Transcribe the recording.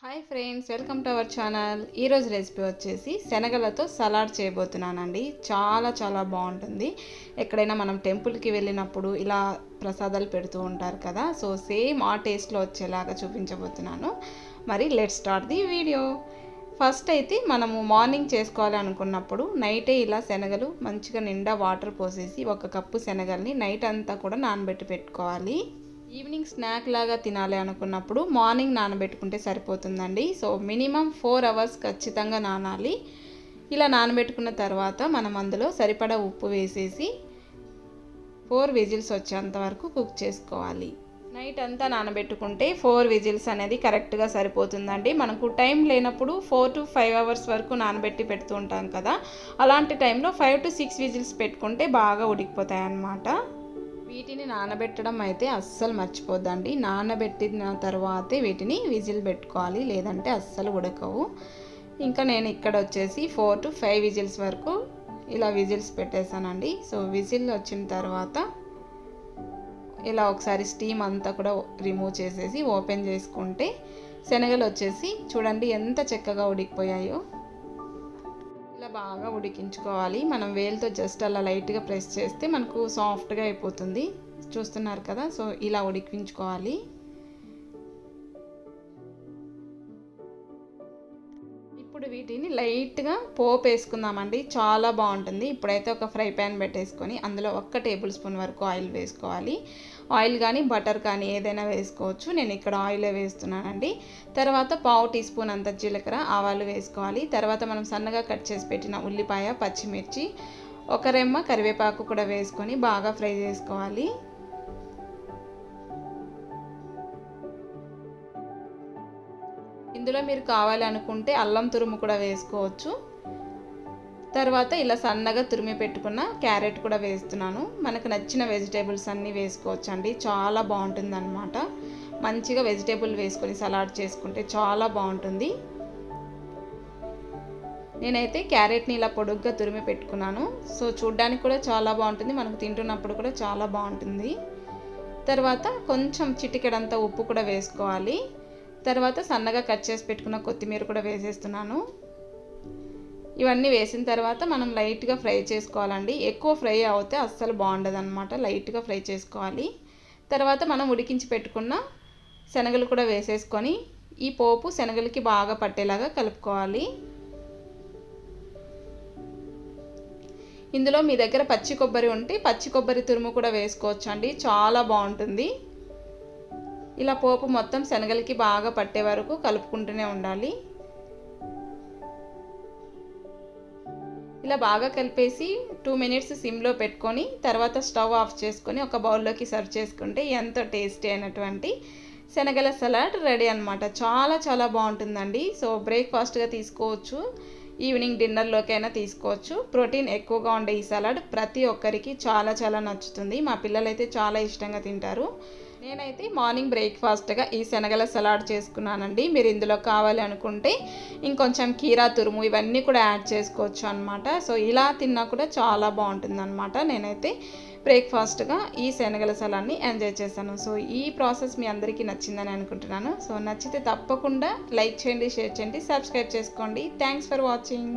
Hi friends, welcome to our channel. ఈరోజు recipe వచ్చేసి శనగలతో సలాడ్ చేయబోతున్నానండి. చాలా బాగుంటుంది. ఎక్కడైనా మనం టెంపుల్కి వెళ్ళినప్పుడు ఇలా ప్రసాదాలు పెడుతూ ఉంటారు కదా, సో సేమ్ ఆ టేస్ట్లో వచ్చేలాగా చూపించబోతున్నాను. మరి let's start the video. First అయితే మనము మార్నింగ్ చేసుకోవాలి అనుకున్నప్పుడు నైటే ఇలా శనగలు మంచిగా నిండా వాటర్ పోసేసి 1 కప్పు శనగల్ని నైట్ అంతా కూడా నానబెట్టి పెట్టుకోవాలి. ఈవినింగ్ స్నాక్ లాగా తినాలి అనుకున్నప్పుడు మార్నింగ్ నానబెట్టుకుంటే సరిపోతుందండి. సో మినిమం 4 అవర్స్ ఖచ్చితంగా నానాలి. ఇలా నానబెట్టుకున్న తర్వాత మనం అందులో సరిపడా ఉప్పు వేసేసి 4 విజిల్స్ వచ్చేంత వరకు కుక్ చేసుకోవాలి. నైట్ అంతా నానబెట్టుకుంటే 4 విజిల్స్ అనేది కరెక్ట్గా సరిపోతుందండి. మనకు టైం లేనప్పుడు 4 to 5 అవర్స్ వరకు నానబెట్టి పెడుతూ ఉంటాం కదా, అలాంటి టైంలో 5 to 6 విజిల్స్ పెట్టుకుంటే బాగా ఉడికిపోతాయి అన్నమాట. వీటిని నానబెట్టడం అయితే అస్సలు మర్చిపోద్దండి. నానబెట్టిన తర్వాతే వీటిని విజిల్ పెట్టుకోవాలి, లేదంటే అస్సలు ఉడకవు. ఇంకా నేను ఇక్కడ వచ్చేసి 4 to 5 విజిల్స్ వరకు ఇలా విజిల్స్ పెట్టేశానండి. సో విజిల్ వచ్చిన తర్వాత ఇలా ఒకసారి స్టీమ్ అంతా కూడా రిమూవ్ చేసేసి ఓపెన్ చేసుకుంటే శనగలు వచ్చేసి చూడండి ఎంత చక్కగా ఉడికిపోయాయో. ఇలా బాగా ఉడికించుకోవాలి. మనం వేలుతో జస్ట్ అలా లైట్గా ప్రెస్ చేస్తే మనకు సాఫ్ట్గా అయిపోతుంది. చూస్తున్నారు కదా, సో ఇలా ఉడికించుకోవాలి. ఇప్పుడు వీటిని లైట్గా పోపు వేసుకుందామండి, చాలా బాగుంటుంది. ఇప్పుడైతే ఒక ఫ్రై ప్యాన్ పెట్టేసుకొని అందులో 1 టేబుల్ స్పూన్ వరకు ఆయిల్ వేసుకోవాలి. ఆయిల్ కానీ బటర్ కానీ ఏదైనా వేసుకోవచ్చు. నేను ఇక్కడ ఆయిలే వేస్తున్నానండి. తర్వాత 1/2 టీ స్పూన్ అంత జీలకర్ర ఆవాలు వేసుకోవాలి. తర్వాత మనం సన్నగా కట్ చేసి పెట్టిన ఉల్లిపాయ, పచ్చిమిర్చి, 1 రెమ్మ కరివేపాకు కూడా వేసుకొని బాగా ఫ్రై చేసుకోవాలి. ఇందులో మీరు కావాలి అనుకుంటే అల్లం తురుము కూడా వేసుకోవచ్చు. తర్వాత ఇలా సన్నగా తురిమి పెట్టుకున్న క్యారెట్ కూడా వేస్తున్నాను. మనకు నచ్చిన వెజిటేబుల్స్ అన్నీ వేసుకోవచ్చు అండి, చాలా బాగుంటుంది అన్నమాట. మంచిగా వెజిటేబుల్ వేసుకొని సలాడ్ చేసుకుంటే చాలా బాగుంటుంది. నేనైతే క్యారెట్ని ఇలా పొడుగ్గా తురిమి పెట్టుకున్నాను. సో చూడ్డానికి కూడా చాలా బాగుంటుంది, మనకు తింటున్నప్పుడు కూడా చాలా బాగుంటుంది. తర్వాత కొంచెం చిటికెడంతా ఉప్పు కూడా వేసుకోవాలి. తర్వాత సన్నగా కట్ చేసి పెట్టుకున్న కొత్తిమీర కూడా వేసేస్తున్నాను. ఇవన్నీ వేసిన తర్వాత మనం లైట్గా ఫ్రై చేసుకోవాలండి. ఎక్కువ ఫ్రై అవుతే అస్సలు బాగుండదు అనమాట, లైట్గా ఫ్రై చేసుకోవాలి. తర్వాత మనం ఉడికించి పెట్టుకున్న శనగలు కూడా వేసేసుకొని ఈ పోపు శనగలకి బాగా పట్టేలాగా కలుపుకోవాలి. ఇందులో మీ దగ్గర పచ్చి కొబ్బరి ఉంటే పచ్చి కొబ్బరి తురుము కూడా వేసుకోవచ్చు అండి, చాలా బాగుంటుంది. ఇలా పోపు మొత్తం శనగలకి బాగా పట్టే వరకు కలుపుకుంటూనే ఉండాలి. ఇలా బాగా కలిపేసి 2 మినిట్స్ సిమ్లో పెట్టుకొని తర్వాత స్టవ్ ఆఫ్ చేసుకొని ఒక బౌల్లోకి సర్వ్ చేసుకుంటే ఎంతో టేస్టీ అయినటువంటి శనగల సలాడ్ రెడీ అనమాట. చాలా బాగుంటుందండి. సో బ్రేక్ఫాస్ట్గా తీసుకోవచ్చు, ఈవినింగ్ డిన్నర్లోకైనా తీసుకోవచ్చు. ప్రోటీన్ ఎక్కువగా ఉండే ఈ సలాడ్ ప్రతి ఒక్కరికి చాలా నచ్చుతుంది. మా పిల్లలైతే చాలా ఇష్టంగా తింటారు. నేనైతే మార్నింగ్ బ్రేక్ఫాస్ట్గా ఈ శనగల సలాడ్ చేసుకున్నానండి. మీరు ఇందులో కావాలి అనుకుంటే ఇంకొంచెం కీరా తురుము ఇవన్నీ కూడా యాడ్ చేసుకోవచ్చు అనమాట. సో ఇలా తిన్నా కూడా చాలా బాగుంటుంది అనమాట. నేనైతే బ్రేక్ఫాస్ట్గా ఈ శనగల సలాడ్ని ఎంజాయ్ చేశాను. సో ఈ ప్రాసెస్ మీ అందరికీ నచ్చిందని అనుకుంటున్నాను. సో నచ్చితే తప్పకుండా లైక్ చేయండి, షేర్ చేయండి, సబ్స్క్రైబ్ చేసుకోండి. Thanks for watching.